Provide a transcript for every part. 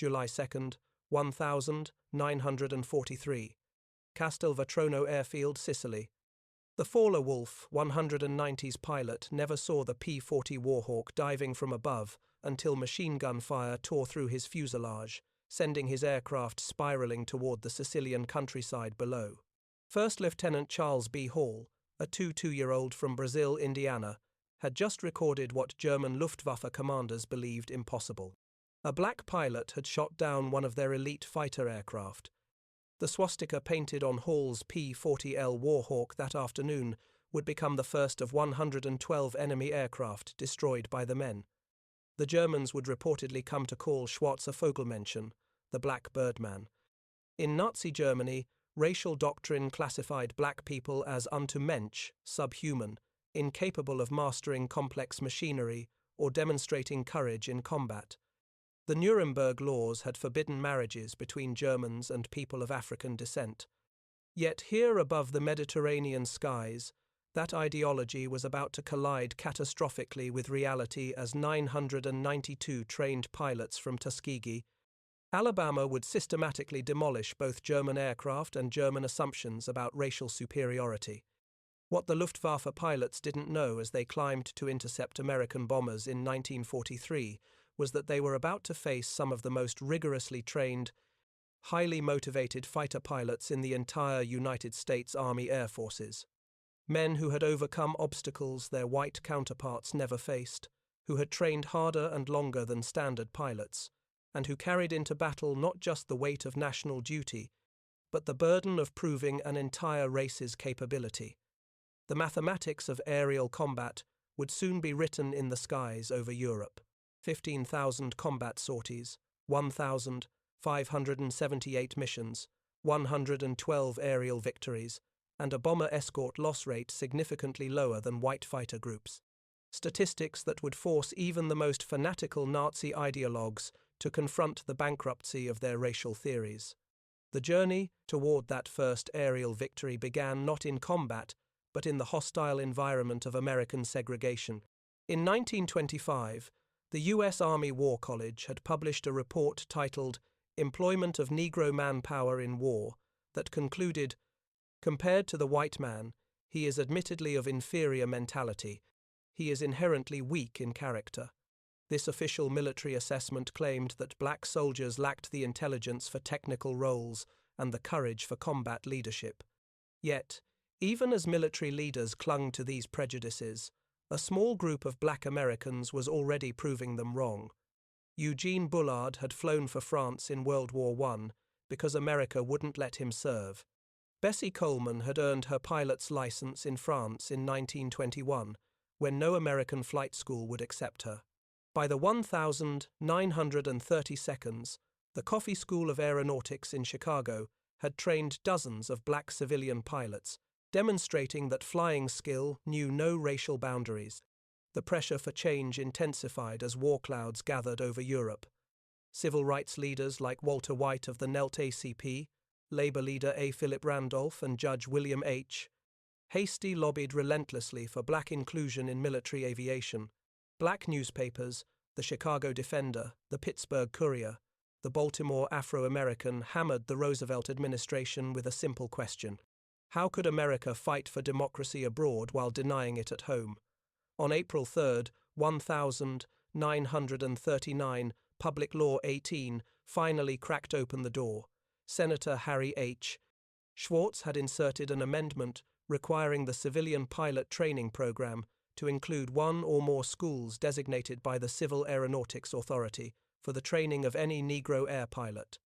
July 2nd, 1943. Castelvetrono Airfield, Sicily. The Faller Wolf 190's pilot never saw the P-40 Warhawk diving from above until machine gun fire tore through his fuselage, sending his aircraft spiraling toward the Sicilian countryside below. First Lieutenant Charles B. Hall, a 2-year-old from Brazil, Indiana, had just recorded what German Luftwaffe commanders believed impossible. A black pilot had shot down one of their elite fighter aircraft. The swastika painted on Hall's P-40L Warhawk that afternoon would become the first of 112 enemy aircraft destroyed by the men. The Germans would reportedly come to call Schwarze Vogelmenschen the Black Birdman. In Nazi Germany, racial doctrine classified black people as unto Mensch, subhuman, incapable of mastering complex machinery or demonstrating courage in combat. The Nuremberg laws had forbidden marriages between Germans and people of African descent. Yet here above the Mediterranean skies, that ideology was about to collide catastrophically with reality as 992 trained pilots from Tuskegee, Alabama would systematically demolish both German aircraft and German assumptions about racial superiority. What the Luftwaffe pilots didn't know as they climbed to intercept American bombers in 1943 was that they were about to face some of the most rigorously trained, highly motivated fighter pilots in the entire United States Army Air Forces. Men who had overcome obstacles their white counterparts never faced, who had trained harder and longer than standard pilots, and who carried into battle not just the weight of national duty, but the burden of proving an entire race's capability. The mathematics of aerial combat would soon be written in the skies over Europe. 15,000 combat sorties, 1,578 missions, 112 aerial victories, and a bomber escort loss rate significantly lower than white fighter groups. Statistics that would force even the most fanatical Nazi ideologues to confront the bankruptcy of their racial theories. The journey toward that first aerial victory began not in combat, but in the hostile environment of American segregation. In 1925, the U.S. Army War College had published a report titled Employment of Negro Manpower in War that concluded, compared to the white man, he is admittedly of inferior mentality. He is inherently weak in character. This official military assessment claimed that black soldiers lacked the intelligence for technical roles and the courage for combat leadership. Yet, even as military leaders clung to these prejudices, a small group of black Americans was already proving them wrong. Eugene Bullard had flown for France in World War I because America wouldn't let him serve. Bessie Coleman had earned her pilot's license in France in 1921, when no American flight school would accept her. By the 1932nd, the Coffee School of Aeronautics in Chicago had trained dozens of black civilian pilots, demonstrating that flying skill knew no racial boundaries. The pressure for change intensified as war clouds gathered over Europe. Civil rights leaders like Walter White of the NELT ACP, Labor leader A. Philip Randolph, and Judge William H. Hastie lobbied relentlessly for black inclusion in military aviation. Black newspapers, the Chicago Defender, the Pittsburgh Courier, the Baltimore Afro-American hammered the Roosevelt administration with a simple question. How could America fight for democracy abroad while denying it at home? On April 3, 1939, Public Law 18 finally cracked open the door. Senator Harry H. Schwartz had inserted an amendment requiring the civilian pilot training program to include one or more schools designated by the Civil Aeronautics Authority for the training of any Negro air pilot.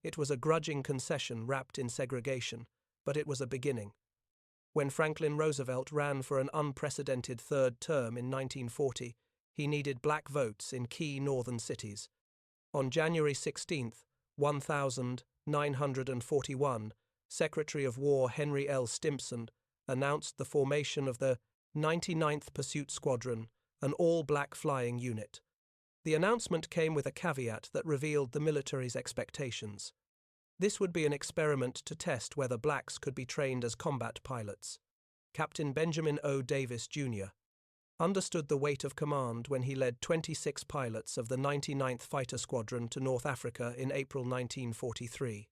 It was a grudging concession wrapped in segregation, but it was a beginning. When Franklin Roosevelt ran for an unprecedented third term in 1940, he needed black votes in key northern cities. On January 16, 1941, Secretary of War Henry L. Stimson announced the formation of the 99th Pursuit Squadron, an all-black flying unit. The announcement came with a caveat that revealed the military's expectations. This would be an experiment to test whether blacks could be trained as combat pilots. Captain Benjamin O. Davis, Jr., understood the weight of command when he led 26 pilots of the 99th Fighter Squadron to North Africa in April 1943.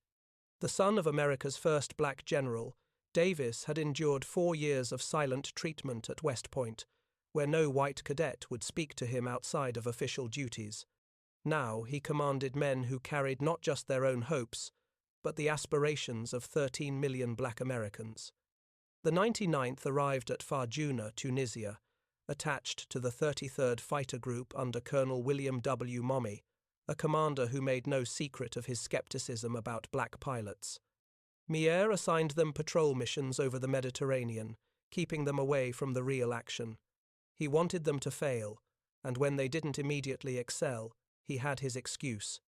The son of America's first black general, Davis had endured 4 years of silent treatment at West Point, where no white cadet would speak to him outside of official duties. Now he commanded men who carried not just their own hopes, but the aspirations of 13 million black Americans. The 99th arrived at Farjuna, Tunisia, attached to the 33rd Fighter Group under Colonel William W. Mommy, a commander who made no secret of his skepticism about black pilots. Mier assigned them patrol missions over the Mediterranean, keeping them away from the real action. He wanted them to fail, and when they didn't immediately excel, he had his excuse.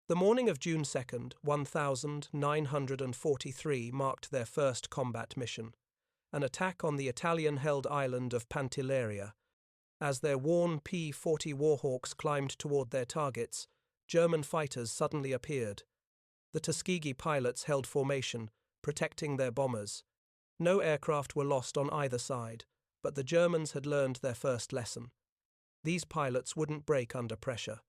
The morning of June 2nd, 1943 marked their first combat mission, an attack on the Italian-held island of Pantelleria. As their worn P-40 Warhawks climbed toward their targets, German fighters suddenly appeared. The Tuskegee pilots held formation, protecting their bombers. No aircraft were lost on either side, but the Germans had learned their first lesson. These pilots wouldn't break under pressure.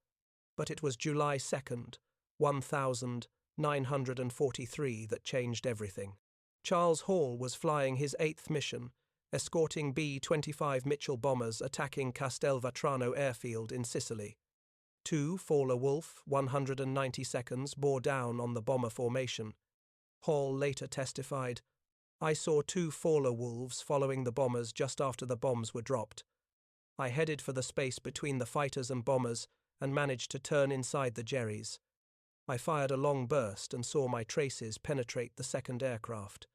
But it was July 2nd, 1943 that changed everything. Charles Hall was flying his 8th mission, escorting B-25 Mitchell bombers attacking Castelvetrano airfield in Sicily. 2 Fowler Wolf 192nds bore down on the bomber formation. Hall later testified, "I saw 2 Fowler Wolves following the bombers just after the bombs were dropped. I headed for the space between the fighters and bombers and managed to turn inside the Jerrys. I fired a long burst and saw my traces penetrate the second aircraft.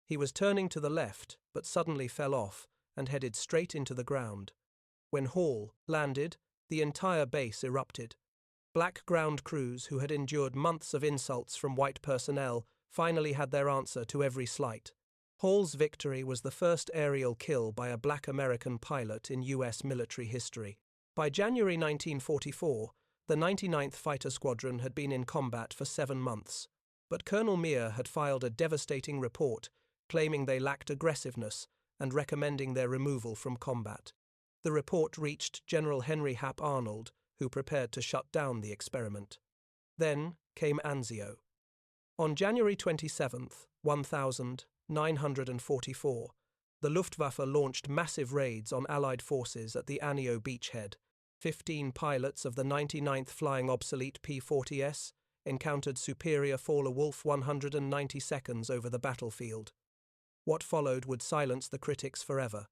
He was turning to the left, but suddenly fell off and headed straight into the ground. When Hall landed, the entire base erupted. Black ground crews who had endured months of insults from white personnel finally had their answer to every slight. Hall's victory was the first aerial kill by a black American pilot in U.S. military history. By January 1944, the 99th Fighter Squadron had been in combat for 7 months, but Colonel Mier had filed a devastating report claiming they lacked aggressiveness and recommending their removal from combat. The report reached General Henry Hap Arnold, who prepared to shut down the experiment. Then came Anzio. On January 27, 1944, the Luftwaffe launched massive raids on Allied forces at the Anzio beachhead. 15 pilots of the 99th Flying Obsolete P-40S encountered superior Fowler Wolf 192nds over the battlefield. What followed would silence the critics forever.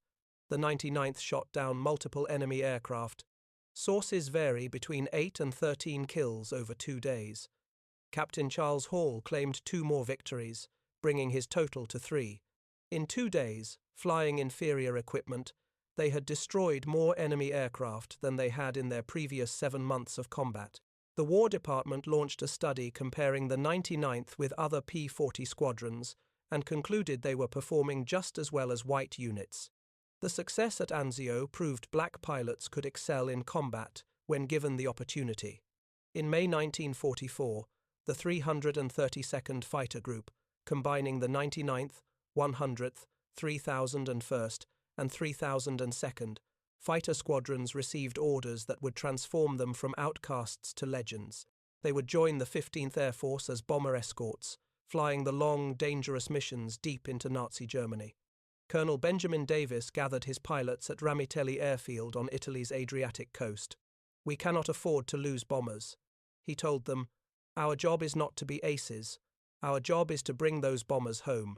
The 99th shot down multiple enemy aircraft. Sources vary between 8 and 13 kills over 2 days. Captain Charles Hall claimed 2 more victories, bringing his total to 3. In 2 days, flying inferior equipment, they had destroyed more enemy aircraft than they had in their previous 7 months of combat. The War Department launched a study comparing the 99th with other P-40 squadrons and concluded they were performing just as well as white units. The success at Anzio proved black pilots could excel in combat when given the opportunity. In May 1944, the 332nd Fighter Group, combining the 99th, 100th, 3001st, and 3002nd fighter squadrons, received orders that would transform them from outcasts to legends. They would join the 15th Air Force as bomber escorts, flying the long, dangerous missions deep into Nazi Germany. Colonel Benjamin Davis gathered his pilots at Ramitelli Airfield on Italy's Adriatic coast. "We cannot afford to lose bombers," he told them. "Our job is not to be aces. Our job is to bring those bombers home."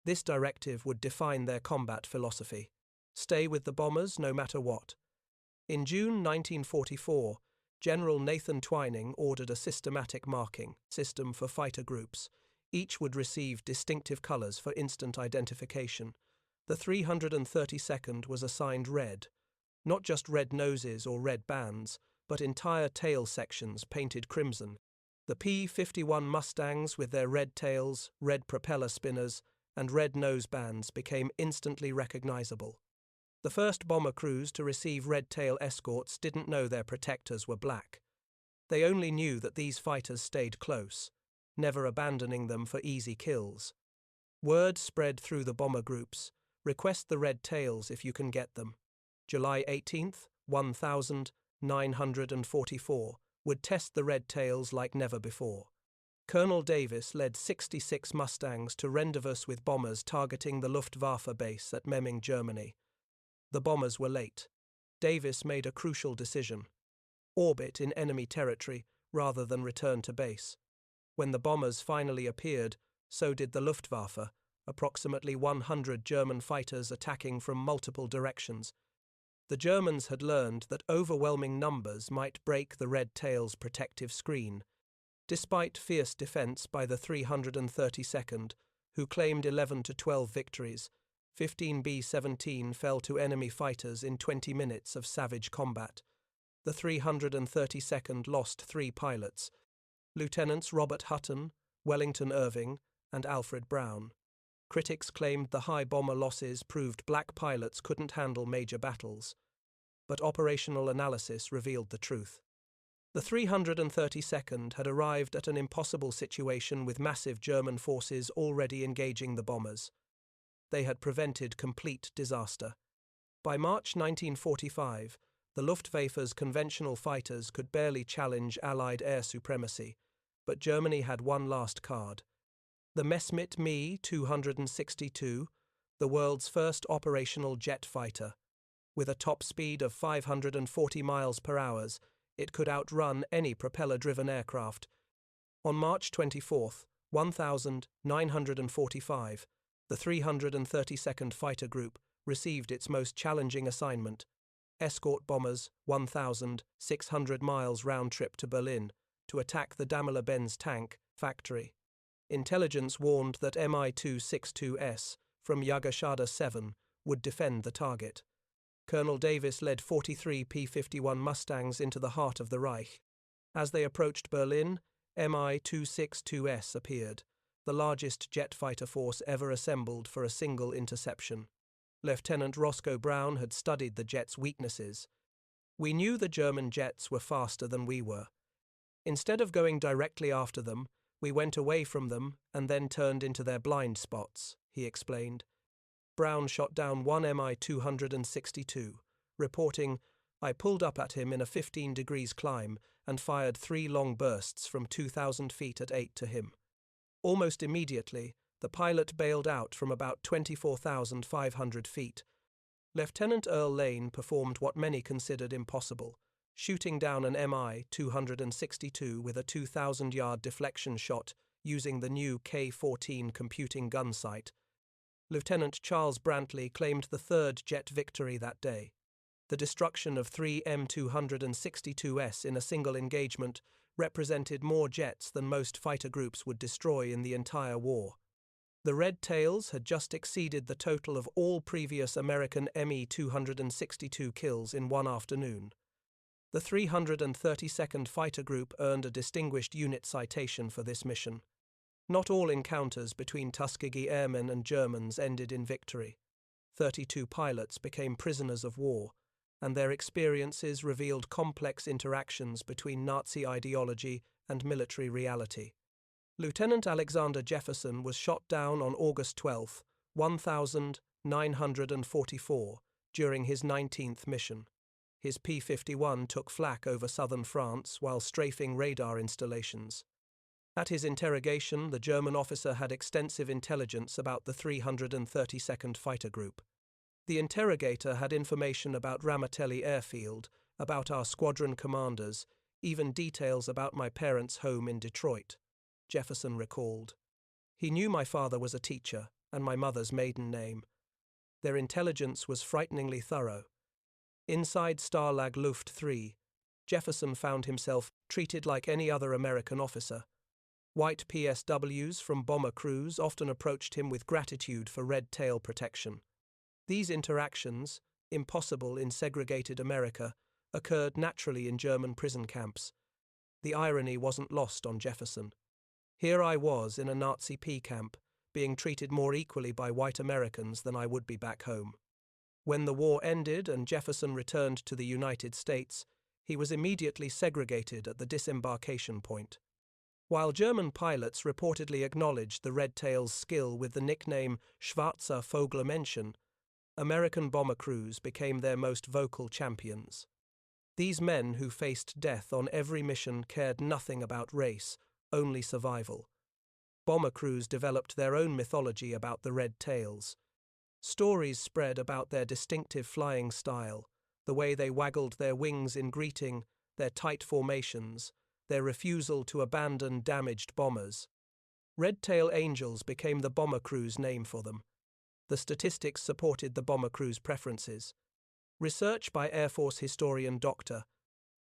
This directive would define their combat philosophy. Stay with the bombers no matter what. In June 1944, General Nathan Twining ordered a systematic marking system for fighter groups. Each would receive distinctive colors for instant identification. The 332nd was assigned red, not just red noses or red bands, but entire tail sections painted crimson. The P-51 Mustangs, with their red tails, red propeller spinners, and red nose bands, became instantly recognizable. The first bomber crews to receive red tail escorts didn't know their protectors were black. They only knew that these fighters stayed close, never abandoning them for easy kills. Word spread through the bomber groups: request the red tails if you can get them. July 18th, 1944, would test the red tails like never before. Colonel Davis led 66 Mustangs to rendezvous with bombers targeting the Luftwaffe base at Memming, Germany. The bombers were late. Davis made a crucial decision: orbit in enemy territory rather than return to base. When the bombers finally appeared, so did the Luftwaffe, approximately 100 German fighters attacking from multiple directions. The Germans had learned that overwhelming numbers might break the red tail's protective screen. Despite fierce defense by the 332nd, who claimed 11 to 12 victories, 15 B-17 fell to enemy fighters in 20 minutes of savage combat. The 332nd lost 3 pilots, Lieutenants Robert Hutton, Wellington Irving, and Alfred Brown. Critics claimed the high bomber losses proved black pilots couldn't handle major battles, but operational analysis revealed the truth. The 332nd had arrived at an impossible situation with massive German forces already engaging the bombers. They had prevented complete disaster. By March 1945, the Luftwaffe's conventional fighters could barely challenge Allied air supremacy, but Germany had one last card. The Messerschmitt Me 262, the world's first operational jet fighter. With a top speed of 540 miles per hour, it could outrun any propeller-driven aircraft. On March 24, 1945, the 332nd Fighter Group received its most challenging assignment: escort bombers 1,600 miles round trip to Berlin to attack the Daimler-Benz tank factory. Intelligence warned that Mi-262S from Jägerschade 7 would defend the target. Colonel Davis led 43 P-51 Mustangs into the heart of the Reich. As they approached Berlin, Mi-262S appeared, the largest jet fighter force ever assembled for a single interception. Lieutenant Roscoe Brown had studied the jet's weaknesses. "We knew the German jets were faster than we were. Instead of going directly after them, we went away from them and then turned into their blind spots," he explained. Brown shot down one Mi-262, reporting, "I pulled up at him in a 15 degrees climb and fired 3 long bursts from 2,000 feet at 8 to him. Almost immediately, the pilot bailed out from about 24,500 feet. Lieutenant Earl Lane performed what many considered impossible, shooting down an Mi-262 with a 2,000-yard deflection shot using the new K-14 computing gun sight. Lieutenant Charles Brantley claimed the third jet victory that day. The destruction of 3 M262s in a single engagement represented more jets than most fighter groups would destroy in the entire war. The Red Tails had just exceeded the total of all previous American Me-262 kills in one afternoon. The 332nd Fighter Group earned a Distinguished Unit Citation for this mission. Not all encounters between Tuskegee Airmen and Germans ended in victory. 32 pilots became prisoners of war, and their experiences revealed complex interactions between Nazi ideology and military reality. Lieutenant Alexander Jefferson was shot down on August 12, 1944, during his 19th mission. His P-51 took flak over southern France while strafing radar installations. At his interrogation, the German officer had extensive intelligence about the 332nd Fighter Group. The interrogator had information about Ramatelli Airfield, about our squadron commanders, even details about my parents' home in Detroit, Jefferson recalled. He knew my father was a teacher and my mother's maiden name. Their intelligence was frighteningly thorough. Inside Stalag Luft 3, Jefferson found himself treated like any other American officer. White PSWs from bomber crews often approached him with gratitude for red tail protection. These interactions, impossible in segregated America, occurred naturally in German prison camps. The irony wasn't lost on Jefferson. Here I was in a Nazi P camp, being treated more equally by white Americans than I would be back home. When the war ended and Jefferson returned to the United States, he was immediately segregated at the disembarkation point. While German pilots reportedly acknowledged the Red Tail's skill with the nickname Schwarze Vogelmenschen, American bomber crews became their most vocal champions. These men who faced death on every mission cared nothing about race, only survival. Bomber crews developed their own mythology about the Red Tails. Stories spread about their distinctive flying style, the way they waggled their wings in greeting, their tight formations, their refusal to abandon damaged bombers. Red Tail Angels became the bomber crew's name for them. The statistics supported the bomber crew's preferences. Research by Air Force historian Dr.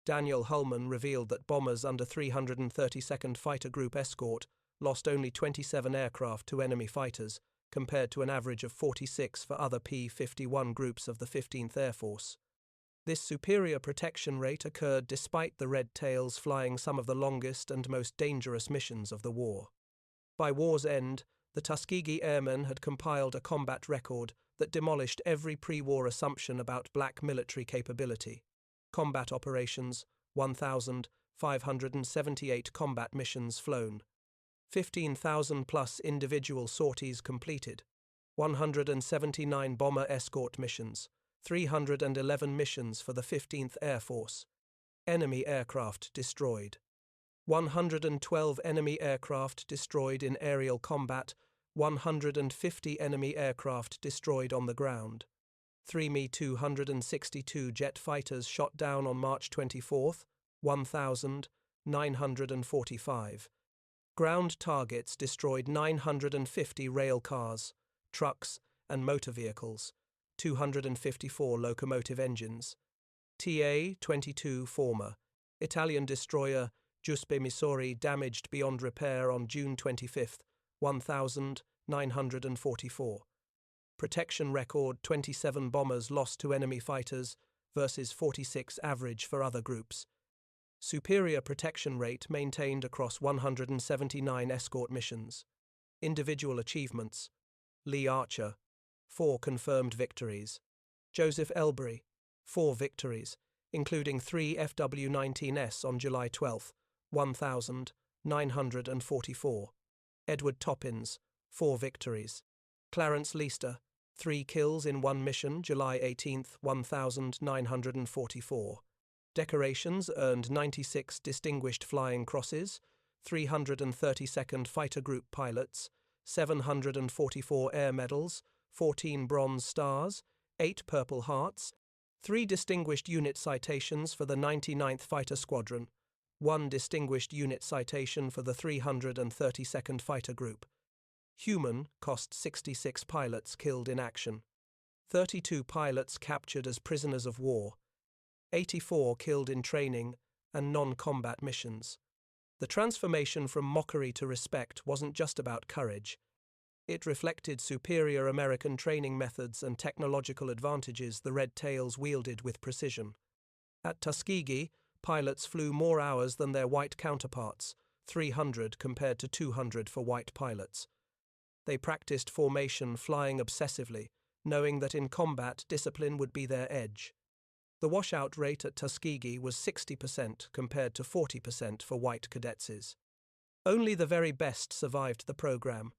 Daniel Hullman revealed that bombers under 332nd Fighter Group escort lost only 27 aircraft to enemy fighters, compared to an average of 46 for other P-51 groups of the 15th Air Force. This superior protection rate occurred despite the Red Tails flying some of the longest and most dangerous missions of the war. By war's end, the Tuskegee Airmen had compiled a combat record that demolished every pre-war assumption about black military capability. Combat operations, 1,578 combat missions flown. 15,000-plus individual sorties completed. 179 bomber escort missions. 311 missions for the 15th Air Force. Enemy aircraft destroyed. 112 enemy aircraft destroyed in aerial combat, 150 enemy aircraft destroyed on the ground. 3 Mi-262 jet fighters shot down on March 24, 1,945. Ground targets destroyed 950 rail cars, trucks, and motor vehicles, 254 locomotive engines. TA-22 former Italian destroyer Giuseppe Missouri damaged beyond repair on June 25, 1,944. Protection record 27 bombers lost to enemy fighters versus 46 average for other groups. Superior protection rate maintained across 179 escort missions. Individual achievements: Lee Archer, 4 confirmed victories. Joseph Elbury, 4 victories, including 3 FW-19s on July 12, 1,944. Edward Toppins, 4 victories. Clarence Leicester, 3 kills in 1 mission, July 18, 1,944. Decorations earned 96 Distinguished Flying Crosses, 332nd Fighter Group pilots, 744 Air Medals, 14 Bronze Stars, 8 Purple Hearts, 3 Distinguished Unit Citations for the 99th Fighter Squadron, 1 Distinguished Unit Citation for the 332nd Fighter Group. Human cost 66 pilots killed in action. 32 pilots captured as prisoners of war. 84 killed in training and non-combat missions. The transformation from mockery to respect wasn't just about courage. It reflected superior American training methods and technological advantages the Red Tails wielded with precision. At Tuskegee, pilots flew more hours than their white counterparts, 300 compared to 200 for white pilots. They practiced formation flying obsessively, knowing that in combat discipline would be their edge. The washout rate at Tuskegee was 60% compared to 40% for white cadetses. Only the very best survived the program,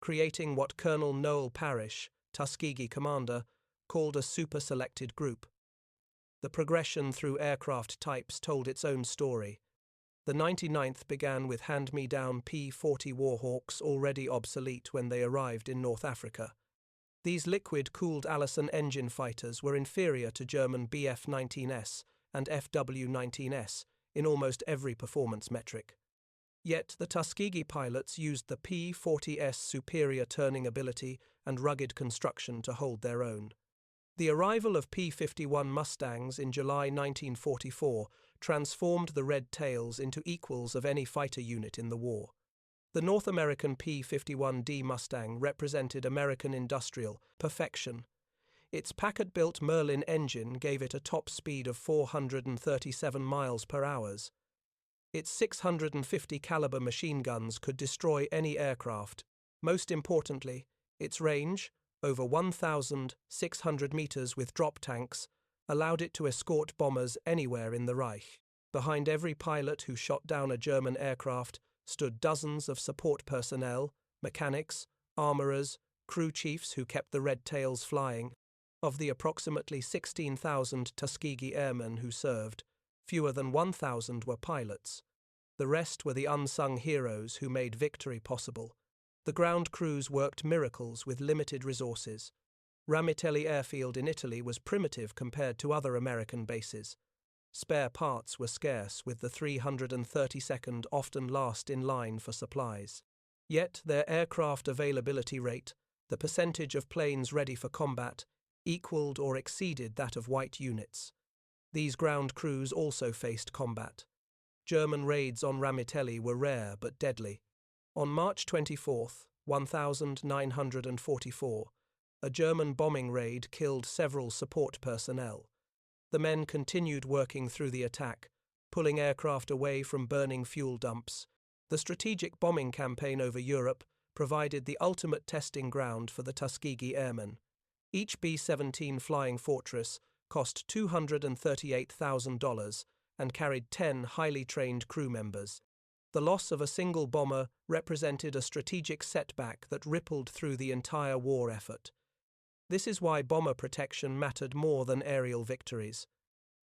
creating what Colonel Noel Parrish, Tuskegee commander, called a super-selected group. The progression through aircraft types told its own story. The 99th began with hand-me-down P-40 Warhawks already obsolete when they arrived in North Africa. These liquid-cooled Allison engine fighters were inferior to German Bf-19s and FW-19s in almost every performance metric. Yet the Tuskegee pilots used the P-40's superior turning ability and rugged construction to hold their own. The arrival of P-51 Mustangs in July 1944 transformed the Red Tails into equals of any fighter unit in the war. The North American P-51D Mustang represented American industrial perfection. Its Packard-built Merlin engine gave it a top speed of 437 miles per hour. Its 650 caliber machine guns could destroy any aircraft. Most importantly, its range, over 1,600 meters with drop tanks, allowed it to escort bombers anywhere in the Reich. Behind every pilot who shot down a German aircraft stood dozens of support personnel, mechanics, armorers, crew chiefs who kept the Red Tails flying. Of the approximately 16,000 Tuskegee Airmen who served, fewer than 1,000 were pilots. The rest were the unsung heroes who made victory possible. The ground crews worked miracles with limited resources. Ramitelli Airfield in Italy was primitive compared to other American bases. Spare parts were scarce, with the 332nd often last in line for supplies. Yet their aircraft availability rate, the percentage of planes ready for combat, equaled or exceeded that of white units. These ground crews also faced combat. German raids on Ramitelli were rare but deadly. On March 24, 1944, a German bombing raid killed several support personnel. The men continued working through the attack, pulling aircraft away from burning fuel dumps. The strategic bombing campaign over Europe provided the ultimate testing ground for the Tuskegee Airmen. Each B-17 Flying Fortress cost $238,000 and carried 10 highly trained crew members. The loss of a single bomber represented a strategic setback that rippled through the entire war effort. This is why bomber protection mattered more than aerial victories.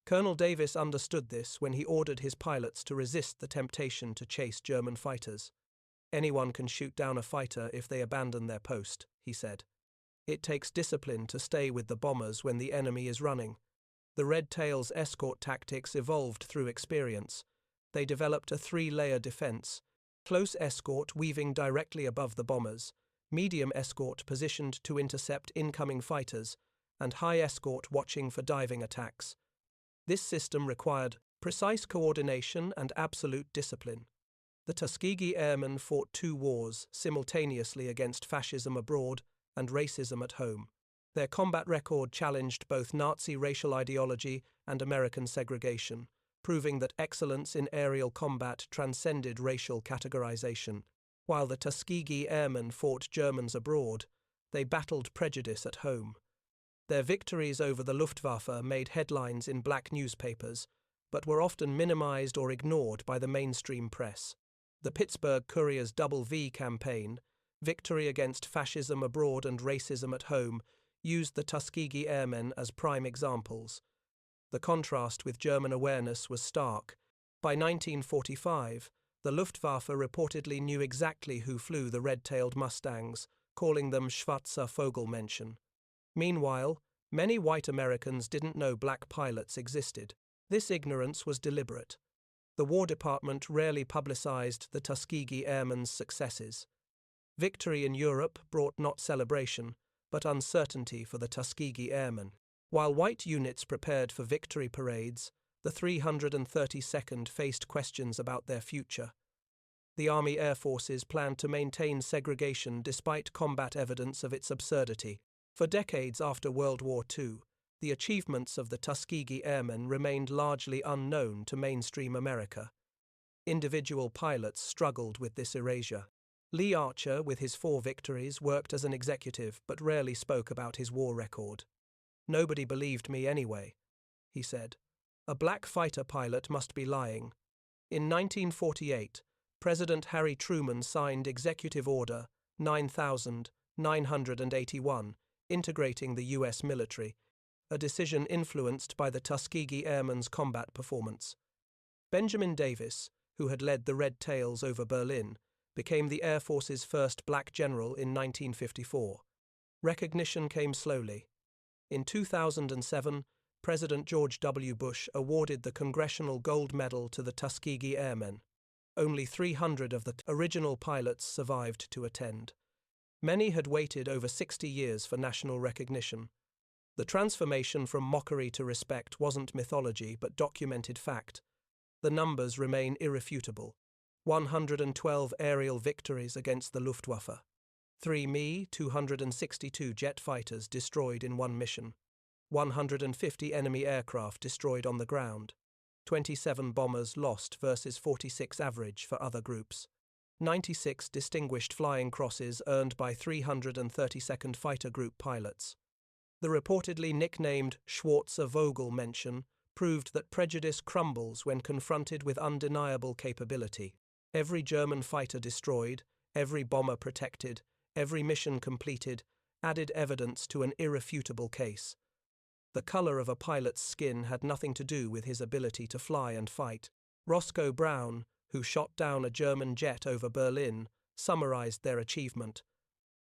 Colonel Davis understood this when he ordered his pilots to resist the temptation to chase German fighters. "Anyone can shoot down a fighter if they abandon their post," he said. "It takes discipline to stay with the bombers when the enemy is running." The Red Tails' escort tactics evolved through experience. They developed a 3-layer defense: close escort weaving directly above the bombers, medium escort positioned to intercept incoming fighters, and high escort watching for diving attacks. This system required precise coordination and absolute discipline. The Tuskegee Airmen fought 2 wars simultaneously against fascism abroad and racism at home. Their combat record challenged both Nazi racial ideology and American segregation, proving that excellence in aerial combat transcended racial categorization. While the Tuskegee Airmen fought Germans abroad, they battled prejudice at home. Their victories over the Luftwaffe made headlines in black newspapers, but were often minimized or ignored by the mainstream press. The Pittsburgh Courier's Double V campaign, Victory Against Fascism Abroad and Racism at Home, used the Tuskegee Airmen as prime examples. The contrast with German awareness was stark. By 1945, the Luftwaffe reportedly knew exactly who flew the red-tailed Mustangs, calling them Schwarze Vogelmenschen. Meanwhile, many white Americans didn't know black pilots existed. This ignorance was deliberate. The War Department rarely publicized the Tuskegee Airmen's successes. Victory in Europe brought not celebration, but uncertainty for the Tuskegee Airmen. While white units prepared for victory parades, the 332nd faced questions about their future. The Army Air Forces planned to maintain segregation despite combat evidence of its absurdity. For decades after World War II, the achievements of the Tuskegee Airmen remained largely unknown to mainstream America. Individual pilots struggled with this erasure. Lee Archer, with his 4 victories, worked as an executive but rarely spoke about his war record. "Nobody believed me anyway," he said. "A black fighter pilot must be lying." In 1948, President Harry Truman signed Executive Order 9981, integrating the U.S. military, a decision influenced by the Tuskegee Airmen's combat performance. Benjamin Davis, who had led the Red Tails over Berlin, became the Air Force's first black general in 1954. Recognition came slowly. In 2007, President George W. Bush awarded the Congressional Gold Medal to the Tuskegee Airmen. Only 300 of the original pilots survived to attend. Many had waited over 60 years for national recognition. The transformation from mockery to respect wasn't mythology but documented fact. The numbers remain irrefutable. 112 aerial victories against the Luftwaffe. 3 Mi-262 jet fighters destroyed in one mission. 150 enemy aircraft destroyed on the ground. 27 bombers lost versus 46 average for other groups. 96 distinguished flying crosses earned by 332nd Fighter Group pilots. The reportedly nicknamed Schwarze Vogelmenschen proved that prejudice crumbles when confronted with undeniable capability. Every German fighter destroyed, every bomber protected, every mission completed, added evidence to an irrefutable case. The color of a pilot's skin had nothing to do with his ability to fly and fight. Roscoe Brown, who shot down a German jet over Berlin, summarized their achievement.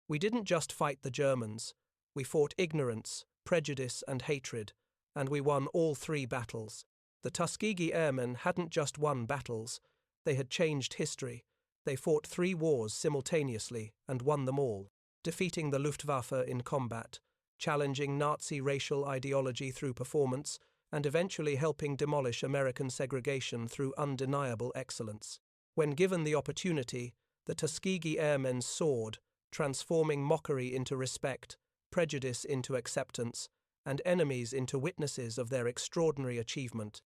"We didn't just fight the Germans. We fought ignorance, prejudice, and hatred, and we won all three battles." The Tuskegee Airmen hadn't just won battles, they had changed history. They fought 3 wars simultaneously and won them all, defeating the Luftwaffe in combat, challenging Nazi racial ideology through performance, and eventually helping demolish American segregation through undeniable excellence. When given the opportunity, the Tuskegee Airmen soared, transforming mockery into respect, prejudice into acceptance, and enemies into witnesses of their extraordinary achievement.